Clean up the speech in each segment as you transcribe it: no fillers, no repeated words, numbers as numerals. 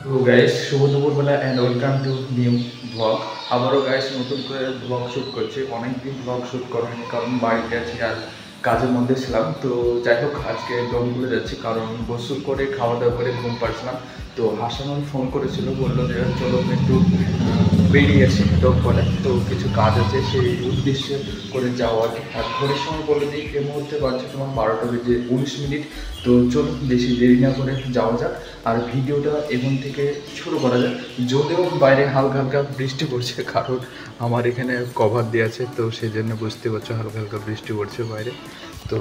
তো গাইস শুভ দুপুরবেলা and welcome to new blog. আবারও গাইস নতুন করে ব্লগ শ্যুট করছি। অনেকদিন ব্লগ শ্যুট করেনি কারণ বাড়িতে আছি আর কাজের মধ্যে ছিলাম। তো যাই হোক আজকে দম ভুলে যাচ্ছি কারণ গোসল করে খাওয়া দাওয়া করে ঘুম পাচ্ছিলাম। তো হাসান ফোন করেছিল, বললো যে চলো একটু বেরিয়ে আসি ডোক বলে, তো কিছু কাজ আছে সেই উদ্দেশ্যে করে যাওয়ার। আর ঘড়ির সময় বলে দিই এই মুহূর্তে বাজছে তোমার 12:19। তো চলো বেশি দেরি না করে যাওয়া যাক আর ভিডিওটা এখন থেকে শুরু করা যাক। যদিও বাইরে হালকা হালকা বৃষ্টি পড়ছে কারণ আমার এখানে কভার দেওয়া আছে, তো সেই জন্য বুঝতে পারছো হালকা হালকা বৃষ্টি পড়ছে বাইরে। তো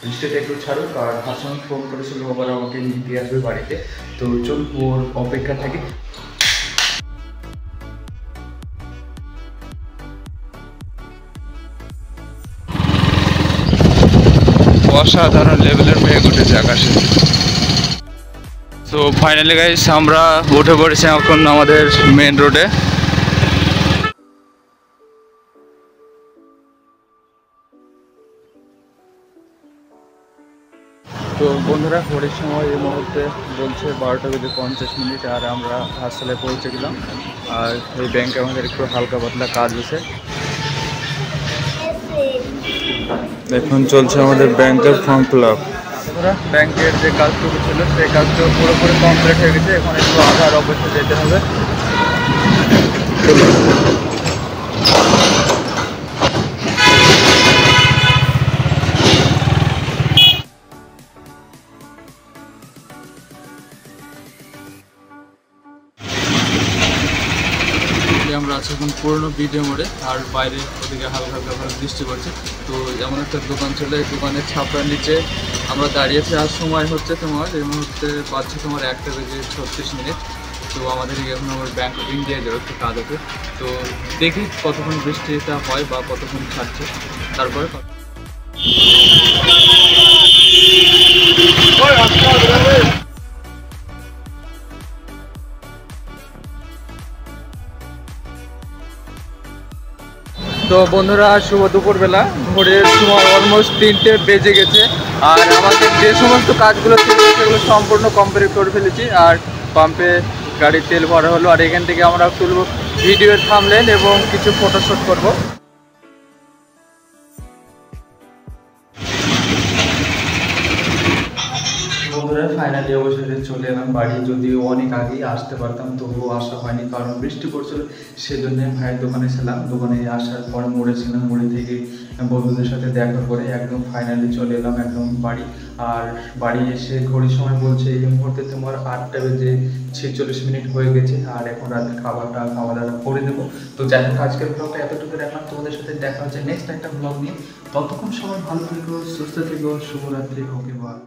বৃষ্টিটা একটু ছাড়ুক। আর হাসান ফোন করেছিল আবার আমাকে নিতে আসবে বাড়িতে, তো চল ওর অপেক্ষা থাকি। অসাধারণ লেভেলের মেঘ উঠেছে আকাশে। তো ফাইনালি গাইস আমরা উঠে পড়েছি এখন আমাদের মেন রোডে। তো বন্ধুরা ঘড়ির সময় এই মুহূর্তে বলছে 12:50 আর আমরা হাসপাতালে পৌঁছে গেলাম। আর এই ব্যাংকে আমাদের একটু হালকা পাতলা কাজ আছে। এখন চলছে আমাদের ব্যাংকের ফর্ম ফিল আপ। ব্যাংকের যে কাজটুকু ছিল সেই কাজটা পুরোপুরি কমপ্লিট হয়ে গেছে, এখন একটু আধার অবশ্যই যেতে হবে। আমরা আছি এখন পুরোনো ভিডিও মোড়ে, আর বাইরে ওদিকে হালকা হালকা বৃষ্টি পড়ছে। তো এমন একটা দোকান ছিল, এই দোকানের ছাপড়ার নিচে আমরা দাঁড়িয়েছি। আর সময় হচ্ছে তোমার এই মুহূর্তে পাচ্ছি তোমার 1:36। তো আমাদের এখন আমার ব্যাংক অফ ইন্ডিয়া যাওয়ার একটু কাজ আছে। তো দেখি কতক্ষণ বৃষ্টিটা হয় বা কতক্ষণ ছাড়ছে, তারপরে তো বন্ধুরা শুভ দুপুরবেলা। ঘড়ির সময় অলমোস্ট 3টে বেজে গেছে। আর আমাদের যে সমস্ত কাজগুলো ছিল সেগুলো সম্পূর্ণ কমপ্লিট করে ফেলেছি। আর পাম্পে গাড়ির তেল ভরা হলো, আর এখান থেকে আমরা তুলব ভিডিওর থাম্বনেল এবং কিছু ফটোশ্যুট করব। বন্ধুরা ফাইনালি অবশেষে চলে এলাম বাড়ি। যদিও অনেক আগেই আসতে পারতাম তবুও আসা হয়নি কারণ বৃষ্টি পড়ছিল, সেজন্য ভাইয়ের দোকানে ছিলাম। দোকানে আসার পর মোড়ে ছিলাম, মোড়ে থেকে বন্ধুদের সাথে দেখা করে একদম ফাইনালি চলে এলাম একদম বাড়ি। আর বাড়ি এসে ঘড়ির সময় বলছে এই মুহূর্তে তোমার 8:46 হয়ে গেছে। আর এখন রাতের খাওয়া দাওয়া করে দেবো। তো যাই হোক আজকের ব্লগটা এতটুকু রাখলাম, তোমাদের সাথে দেখা হচ্ছে নেক্সট একটা ব্লগ নিয়ে। ততক্ষণ সবাই ভালো থেকো, সুস্থ থেকো, শুভরাত্রি, ওকে বাই।